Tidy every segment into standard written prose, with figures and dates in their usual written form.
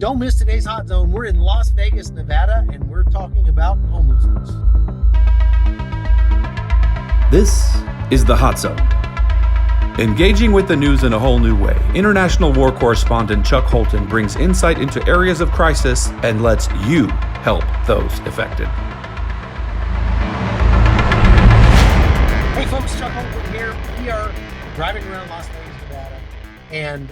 Don't miss today's Hot Zone. We're in Las Vegas, Nevada, and we're talking about homelessness. This is the Hot Zone. Engaging with the news in a whole new way, international war correspondent Chuck Holton brings insight into areas of crisis and lets you help those affected. Hey folks, Chuck Holton here. We are driving around Las Vegas, Nevada, and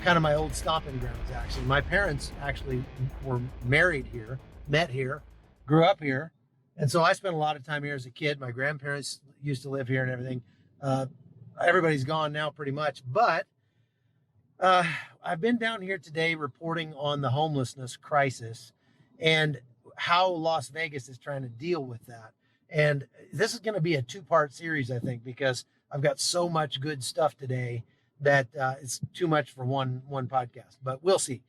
kind of my old stomping grounds, actually. My parents actually were married here, met here, grew up here, and so I spent a lot of time here as a kid. My grandparents used to live here and everything. Everybody's gone now pretty much, but I've been down here today reporting on the homelessness crisis and how Las Vegas is trying to deal with that. And this is going to be a two-part series, I think, because I've got so much good stuff today that it's too much for one podcast, but we'll see.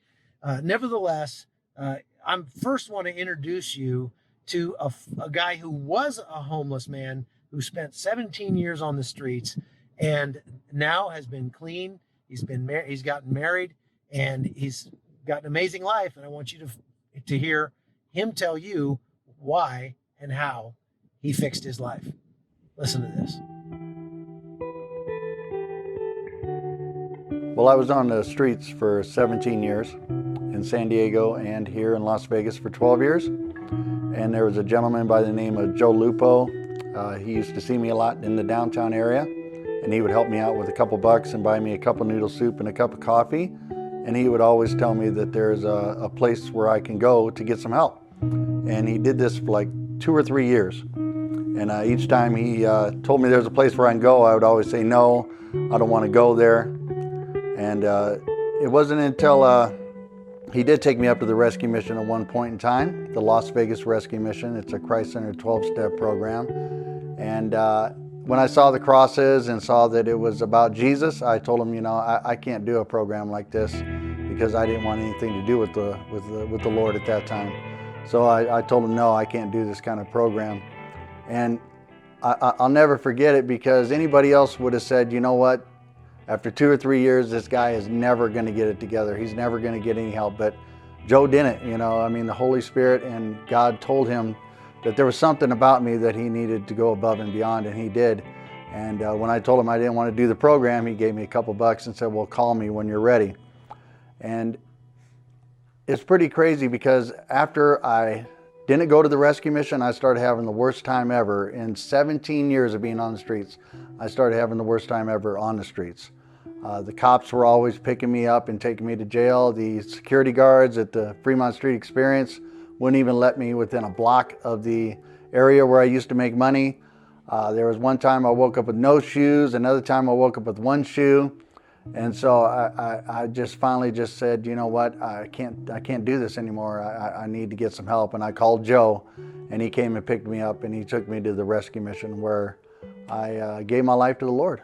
Nevertheless, I'm first want to introduce you to a guy who was a homeless man who spent 17 years on the streets and now has been clean. He's gotten married, and he's got an amazing life. And I want you to hear him tell you why and how he fixed his life. Listen to this. Well, I was on the streets for 17 years in San Diego and here in Las Vegas for 12 years. And there was a gentleman by the name of Joe Lupo. He used to see me a lot in the downtown area, and he would help me out with a couple bucks and buy me a cup of noodle soup and a cup of coffee. And he would always tell me that there's a place where I can go to get some help. And he did this for like 2 or 3 years. And each time he told me there's a place where I can go, I would always say, no, I don't want to go there. And it wasn't until he did take me up to the rescue mission at one point in time, the Las Vegas Rescue Mission. It's a Christ-centered 12-step program. And when I saw the crosses and saw that it was about Jesus, I told him, I can't do a program like this because I didn't want anything to do with the Lord at that time. So I told him, no, I can't do this kind of program. And I'll never forget it, because anybody else would have said, you know what? After 2 or 3 years, this guy is never going to get it together. He's never going to get any help. But Joe didn't, the Holy Spirit and God told him that there was something about me that he needed to go above and beyond, and he did. And when I told him I didn't want to do the program, he gave me a couple bucks and said, well, call me when you're ready. And it's pretty crazy, because after I didn't go to the rescue mission, I started having the worst time ever. In 17 years of being on the streets, I started having the worst time ever on the streets. The cops were always picking me up and taking me to jail. The security guards at the Fremont Street Experience wouldn't even let me within a block of the area where I used to make money. There was one time I woke up with no shoes, another time I woke up with one shoe. And so I just finally just said, you know what, I can't do this anymore. I need to get some help. And I called Joe, and he came and picked me up, and he took me to the rescue mission, where I gave my life to the Lord.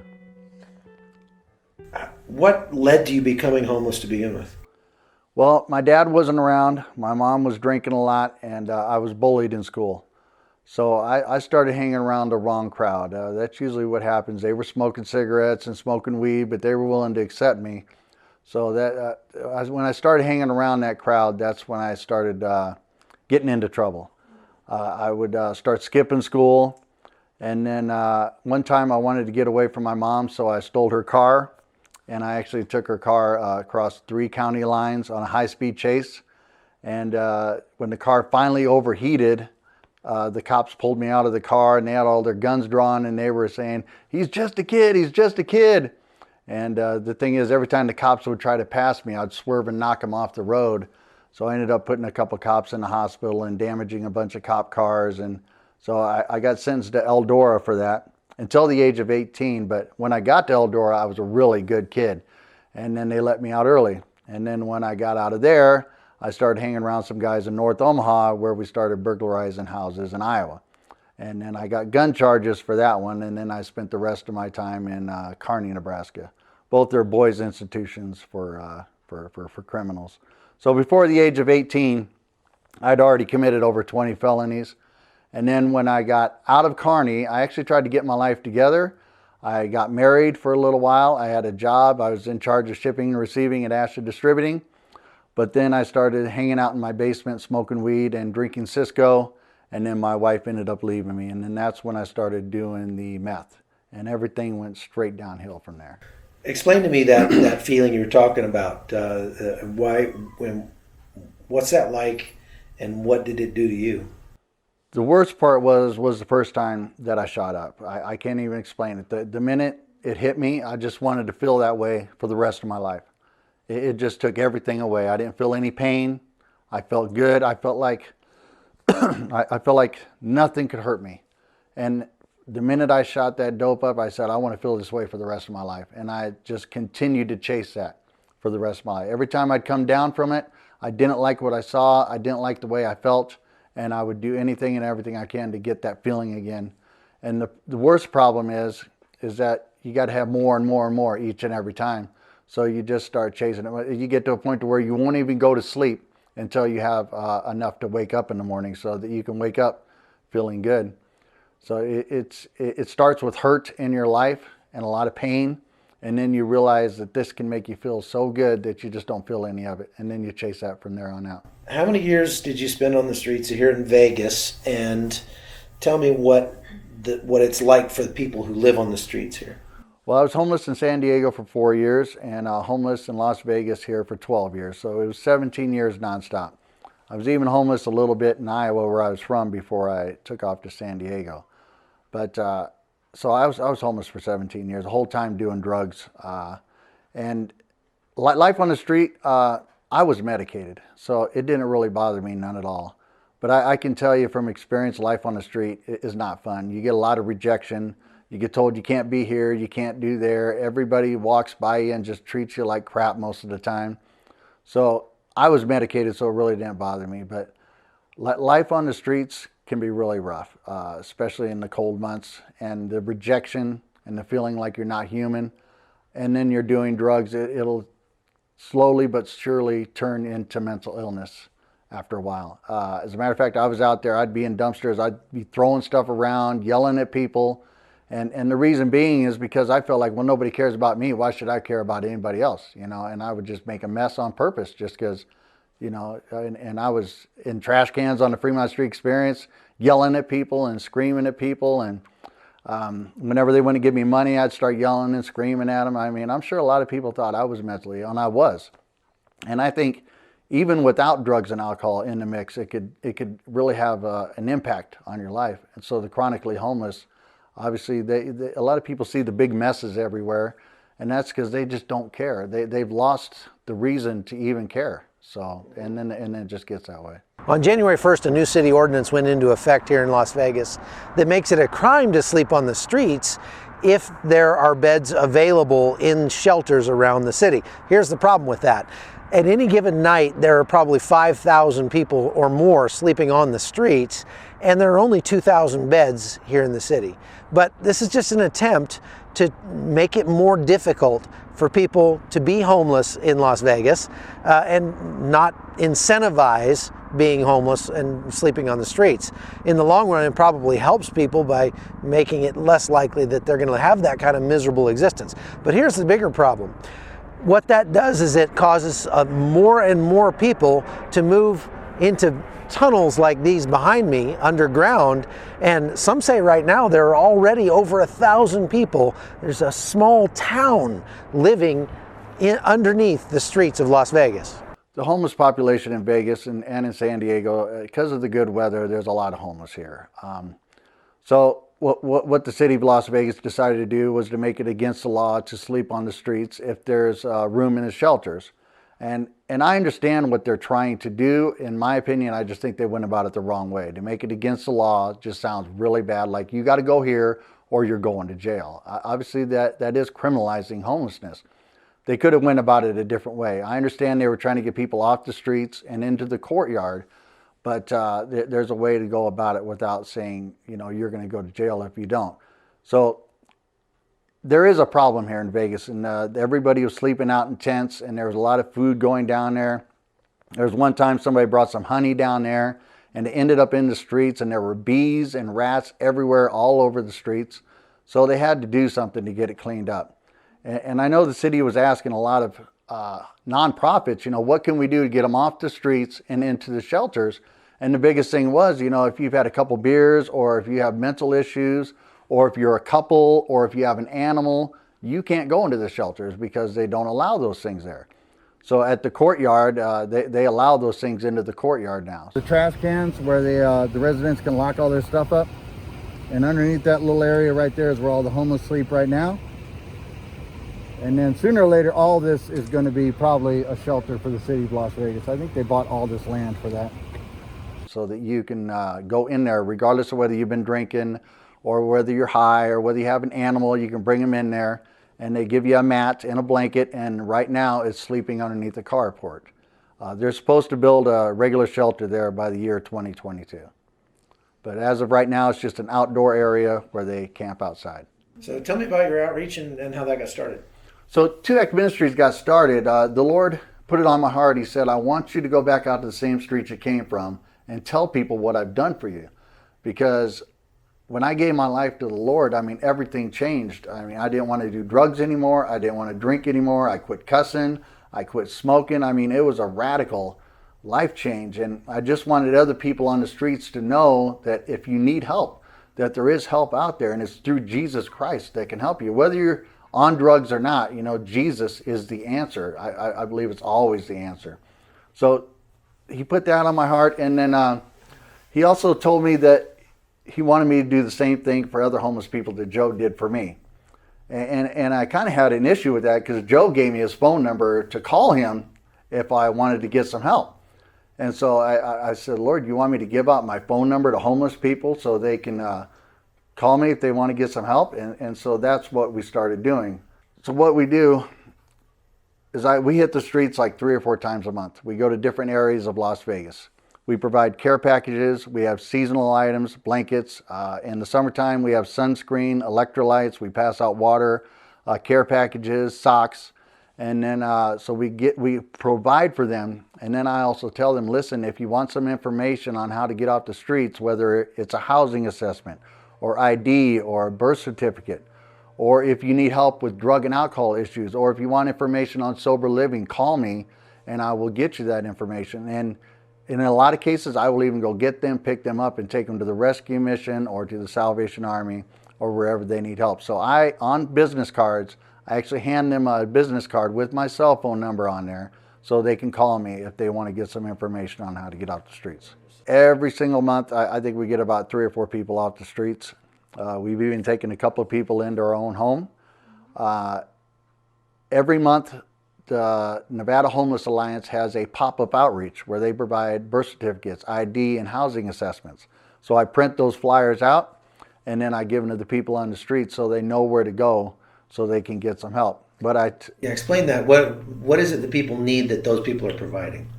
What led to you becoming homeless to begin with? Well, my dad wasn't around. My mom was drinking a lot, and I was bullied in school. So I started hanging around the wrong crowd. That's usually what happens. They were smoking cigarettes and smoking weed, but they were willing to accept me. So that when I started hanging around that crowd, that's when I started getting into trouble. I would start skipping school, and then one time I wanted to get away from my mom, so I stole her car, and I actually took her car across 3 county lines on a high-speed chase. And when the car finally overheated, the cops pulled me out of the car, and they had all their guns drawn, and they were saying, he's just a kid, he's just a kid. And the thing is, every time the cops would try to pass me, I'd swerve and knock them off the road. So I ended up putting a couple cops in the hospital and damaging a bunch of cop cars. And so I got sentenced to Eldora for that until the age of 18. But when I got to Eldora, I was a really good kid. And then they let me out early. And then when I got out of there, I started hanging around some guys in North Omaha, where we started burglarizing houses in Iowa. And then I got gun charges for that one, and then I spent the rest of my time in Kearney, Nebraska. Both are boys' institutions for criminals. So before the age of 18, I'd already committed over 20 felonies. And then when I got out of Kearney, I actually tried to get my life together. I got married for a little while. I had a job. I was in charge of shipping and receiving at Asher Distributing. But then I started hanging out in my basement, smoking weed and drinking Cisco. And then my wife ended up leaving me. And then that's when I started doing the meth. And everything went straight downhill from there. Explain to me that feeling you were talking about. What's that like, and what did it do to you? The worst part was the first time that I shot up. I can't even explain it. The minute it hit me, I just wanted to feel that way for the rest of my life. It just took everything away. I didn't feel any pain. I felt good. I felt like I felt like nothing could hurt me. And the minute I shot that dope up, I said, I want to feel this way for the rest of my life. And I just continued to chase that for the rest of my life. Every time I'd come down from it, I didn't like what I saw. I didn't like the way I felt. And I would do anything and everything I can to get that feeling again. And the worst problem is that you got to have more and more and more each and every time. So you just start chasing it. You get to a point to where you won't even go to sleep until you have enough to wake up in the morning so that you can wake up feeling good. So it starts with hurt in your life and a lot of pain. And then you realize that this can make you feel so good that you just don't feel any of it. And then you chase that from there on out. How many years did you spend on the streets here in Vegas? And tell me what it's like for the people who live on the streets here. Well, I was homeless in San Diego for 4 years and homeless in Las Vegas here for 12 years. So it was 17 years nonstop. I was even homeless a little bit in Iowa, where I was from, before I took off to San Diego. But so I was homeless for 17 years, the whole time doing drugs. And life on the street, I was medicated, so it didn't really bother me, none at all. But I can tell you from experience, life on the street is not fun. You get a lot of rejection. You get told you can't be here, you can't do there. Everybody walks by you and just treats you like crap most of the time. So I was medicated, so it really didn't bother me. But life on the streets can be really rough, especially in the cold months. And the rejection and the feeling like you're not human. And then you're doing drugs, it'll slowly but surely turn into mental illness after a while. As a matter of fact, I was out there, I'd be in dumpsters, I'd be throwing stuff around, yelling at people. And the reason being is because I felt like, well, nobody cares about me. Why should I care about anybody else? You know, and I would just make a mess on purpose just because, you know, and I was in trash cans on the Fremont Street Experience, yelling at people and screaming at people. And whenever they wouldn't give me money, I'd start yelling and screaming at them. I mean, I'm sure a lot of people thought I was mentally ill, and I was. And I think even without drugs and alcohol in the mix, it could really have an impact on your life. And so the chronically homeless, obviously, a lot of people see the big messes everywhere, and that's because they just don't care. They've lost the reason to even care. So, and then it just gets that way. On January 1st, a new city ordinance went into effect here in Las Vegas that makes it a crime to sleep on the streets if there are beds available in shelters around the city. Here's the problem with that. At any given night, there are probably 5,000 people or more sleeping on the streets, and there are only 2,000 beds here in the city. But this is just an attempt to make it more difficult for people to be homeless in Las Vegas and not incentivize being homeless and sleeping on the streets. In the long run, it probably helps people by making it less likely that they're going to have that kind of miserable existence. But here's the bigger problem. What that does is it causes more and more people to move into tunnels like these behind me underground, and some say right now there are already over 1,000 people. There's a small town living underneath the streets of Las Vegas. The homeless population in Vegas and in San Diego, because of the good weather, there's a lot of homeless here. So what the city of Las Vegas decided to do was to make it against the law to sleep on the streets if there's room in the shelters. And I understand what they're trying to do. In my opinion, I just think they went about it the wrong way. To make it against the law just sounds really bad, like you got to go here or you're going to jail. Obviously, that is criminalizing homelessness. They could have went about it a different way. I understand they were trying to get people off the streets and into the courtyard, but there's a way to go about it without saying, you know, you're going to go to jail if you don't. So there is a problem here in Vegas, and everybody was sleeping out in tents, and there was a lot of food going down there. There was one time somebody brought some honey down there, and it ended up in the streets, and there were bees and rats everywhere, all over the streets. So they had to do something to get it cleaned up. And I know the city was asking a lot nonprofits, what can we do to get them off the streets and into the shelters? And the biggest thing was, if you've had a couple beers, or if you have mental issues, or if you're a couple, or if you have an animal, you can't go into the shelters because they don't allow those things there. So at the courtyard, they allow those things into the courtyard now. The trash cans where the residents can lock all their stuff up. And underneath that little area right there is where all the homeless sleep right now. And then sooner or later, all this is going to be probably a shelter for the city of Las Vegas. I think they bought all this land for that. So that you can go in there, regardless of whether you've been drinking or whether you're high or whether you have an animal, you can bring them in there. And they give you a mat and a blanket, and right now it's sleeping underneath the carport. They're supposed to build a regular shelter there by the year 2022. But as of right now, it's just an outdoor area where they camp outside. So tell me about your outreach and how that got started. So 2X Ministries got started. The Lord put it on my heart. He said, I want you to go back out to the same streets you came from and tell people what I've done for you. Because when I gave my life to the Lord, everything changed. I didn't want to do drugs anymore. I didn't want to drink anymore. I quit cussing. I quit smoking. It was a radical life change. And I just wanted other people on the streets to know that if you need help, that there is help out there, and it's through Jesus Christ that can help you. Whether you're on drugs or not, Jesus is the answer. I believe it's always the answer. So he put that on my heart, and then he also told me that he wanted me to do the same thing for other homeless people that Joe did for me. And I kind of had an issue with that because Joe gave me his phone number to call him if I wanted to get some help. And so I said, Lord, you want me to give out my phone number to homeless people so they can call me if they want to get some help? And so that's what we started doing. So what we do is we hit the streets like 3 or 4 times a month. We go to different areas of Las Vegas. We provide care packages. We have seasonal items, blankets. In the summertime, we have sunscreen, electrolytes. We pass out water, care packages, socks. And then, so we provide for them. And then I also tell them, listen, if you want some information on how to get off the streets, whether it's a housing assessment or ID or a birth certificate, or if you need help with drug and alcohol issues, or if you want information on sober living, call me and I will get you that information. And in a lot of cases, I will even go get them, pick them up, and take them to the rescue mission or to the Salvation Army or wherever they need help. So on business cards, I actually hand them a business card with my cell phone number on there so they can call me if they want to get some information on how to get off the streets. Every single month, I think we get about 3 or 4 people off the streets. We've even taken a couple of people into our own home. Every month, the Nevada Homeless Alliance has a pop-up outreach where they provide birth certificates, ID, and housing assessments. So I print those flyers out, and then I give them to the people on the street so they know where to go so they can get some help. But explain that. What is it that people need that those people are providing?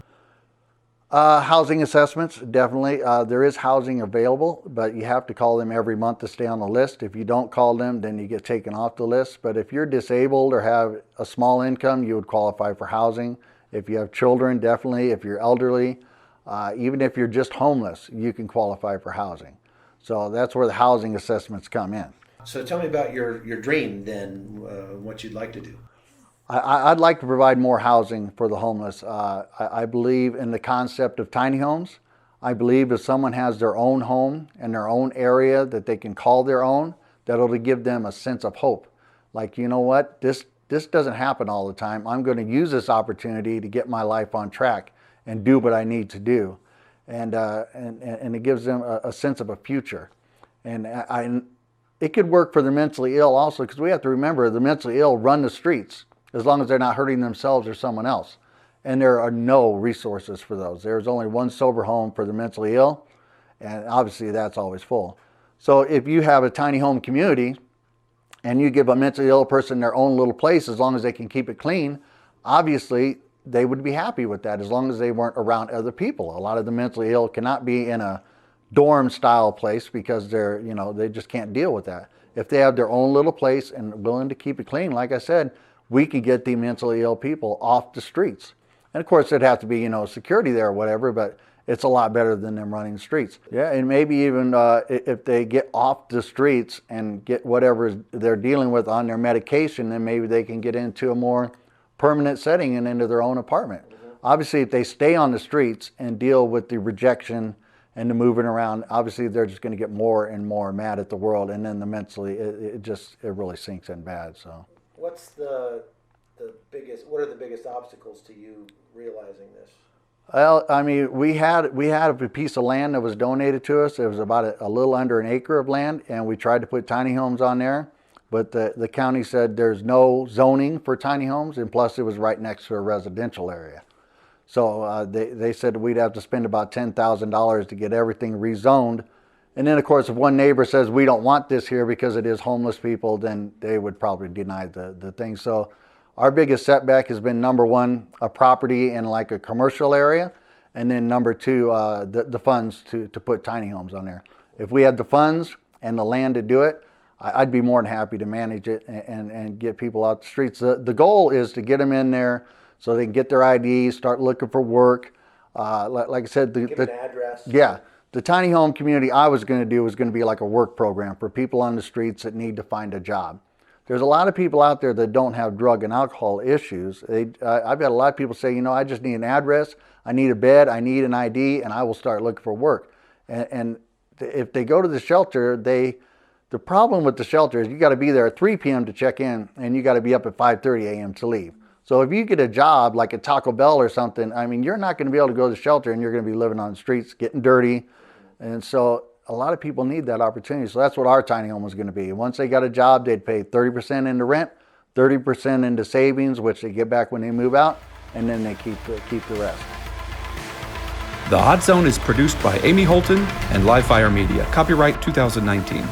Housing assessments, definitely. There is housing available, but you have to call them every month to stay on the list. If you don't call them, then you get taken off the list. But if you're disabled or have a small income, you would qualify for housing. If you have children, definitely. If you're elderly, even if you're just homeless, you can qualify for housing. So that's where the housing assessments come in. So tell me about your dream then, what you'd like to do. I'd like to provide more housing for the homeless. I believe in the concept of tiny homes. I believe if someone has their own home and their own area that they can call their own, that'll give them a sense of hope. Like, you know what, this doesn't happen all the time. I'm going to use this opportunity to get my life on track and do what I need to do. And it gives them a sense of a future. And it could work for the mentally ill also, because we have to remember the mentally ill run the streets as long as they're not hurting themselves or someone else. And there are no resources for those. There's only one sober home for the mentally ill, and obviously that's always full. So if you have a tiny home community and you give a mentally ill person their own little place, as long as they can keep it clean, obviously they would be happy with that as long as they weren't around other people. A lot of the mentally ill cannot be in a dorm style place because they just can't deal with that. If they have their own little place and willing to keep it clean, like I said, we can get the mentally ill people off the streets. And of course, it'd have to be, security there or whatever, but it's a lot better than them running the streets. Yeah, and maybe even if they get off the streets and get whatever they're dealing with on their medication, then maybe they can get into a more permanent setting and into their own apartment. Obviously, if they stay on the streets and deal with the rejection and the moving around, obviously they're just going to get more and more mad at the world, and then the mentally, it really sinks in bad. So, What's the biggest? What are the biggest obstacles to you realizing this? well, I mean, we had a piece of land that was donated to us. It was about a little under an acre of land, and we tried to put tiny homes on there, but the county said there's no zoning for tiny homes, and plus it was right next to a residential area. So they said we'd have to spend about $10,000 to get everything rezoned. And then, of course, if one neighbor says we don't want this here because it is homeless people, then they would probably deny the thing. So our biggest setback has been, number one, a property in like a commercial area, and then number two, the funds to put tiny homes on there. If we had the funds and the land to do it, I'd be more than happy to manage it and get people out the streets. The goal is to get them in there so they can get their IDs, start looking for work. Like I said, Give an address. Yeah. The tiny home community I was going to do was going to be like a work program for people on the streets that need to find a job. There's a lot of people out there that don't have drug and alcohol issues. I've got a lot of people say, I just need an address, I need a bed, I need an ID, and I will start looking for work. And if they go to the shelter, the problem with the shelter is you got to be there at 3 p.m. to check in, and you got to be up at 5:30 a.m. to leave. So if you get a job like at Taco Bell or something, I mean, you're not going to be able to go to the shelter, and you're going to be living on the streets, getting dirty. And so a lot of people need that opportunity. So that's what our tiny home was going to be. Once they got a job, they'd pay 30% into rent, 30% into savings, which they get back when they move out, and then they keep the rest. The Hot Zone is produced by Amy Holton and Livefire Media. Copyright 2019.